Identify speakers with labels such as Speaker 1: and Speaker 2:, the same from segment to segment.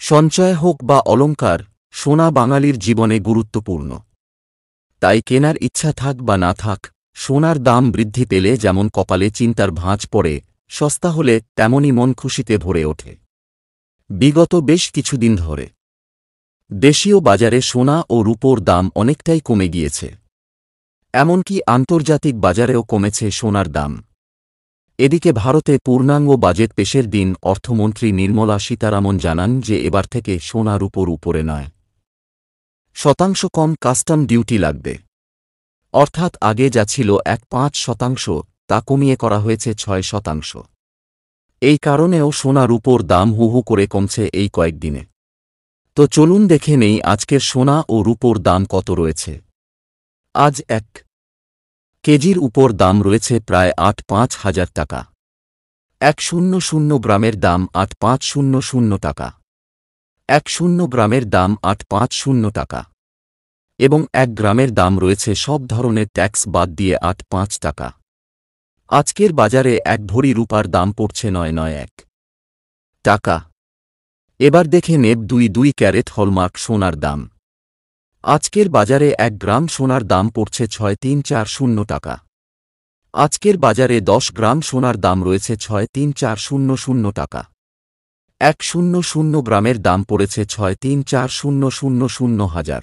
Speaker 1: সঞ্চয় হোক বা অলংকার, সোনা বাঙালির জীবনে গুরুত্বপূর্ণ। তাই কেনার ইচ্ছা থাক বা না থাক, সোনার দাম বৃদ্ধি পেলে যেমন কপালে চিন্তার ভাঁজ পড়ে, সস্তা হলে তেমনই মন খুশিতে ভরে ওঠে। বিগত বেশ কিছুদিন ধরে দেশীয় বাজারে সোনা ও রূপোর দাম অনেকটাই কমে গিয়েছে। এমনকি আন্তর্জাতিক বাজারেও কমেছে সোনার দাম। এদিকে ভারতে পূর্ণাঙ্গ বাজেট পেশের দিন অর্থমন্ত্রী নির্মলা সীতারামন জানান যে এবার থেকে সোনা রূপোর উপরে 9% কম কাস্টম ডিউটি লাগবে। অর্থাৎ আগে যা ছিল 1.5% তা কমিয়ে করা হয়েছে 6%। এই কারণেও সোনা রূপোর দাম হু হু করে কমছে এই কয়েকদিনে। তো চলুন দেখে নেই আজকের সোনা ও রূপোর দাম কত রয়েছে। আজ 1 কেজির উপর দাম রয়েছে প্রায় 8,500 টাকা। 100 গ্রামের দাম 8,500 টাকা। 10 গ্রামের দাম 8,500 টাকা। এবং 1 গ্রামের দাম রয়েছে সব ধরনের ট্যাক্স বাদ দিয়ে 8,500 টাকা। আজকের বাজারে 1 ভরি রূপার দাম পড়ছে 991 টাকা। এবার দেখে নেব 2 ক্যারেট হলমার্ক সোনার দাম। আজকের বাজারে 1 গ্রাম সোনার দাম পড়ছে 6,340 টাকা। আজকের বাজারে 10 গ্রাম সোনার দাম রয়েছে 6,340 টাকা। 100 গ্রামের দাম পড়েছে 6,340 হাজার।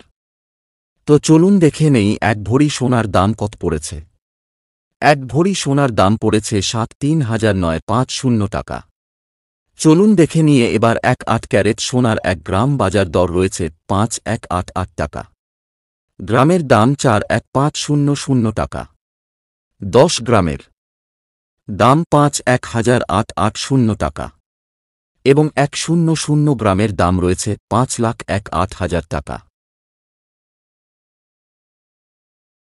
Speaker 1: তো চলুন দেখে নেই 1 ভরি সোনার দাম কত পড়েছে। 1 ভরি সোনার দাম পড়েছে 73,950 টাকা। চলুন দেখে নিয়ে এবার 1/8 ক্যারেট সোনার 1 গ্রাম বাজার দর রয়েছে 5,188 টাকা। গ্রামের দাম 4,150 টাকা। 10 গ্রামের দাম 5,1,880 টাকা। এবং 100 গ্রামের দাম রয়েছে 5,01,08,000 টাকা।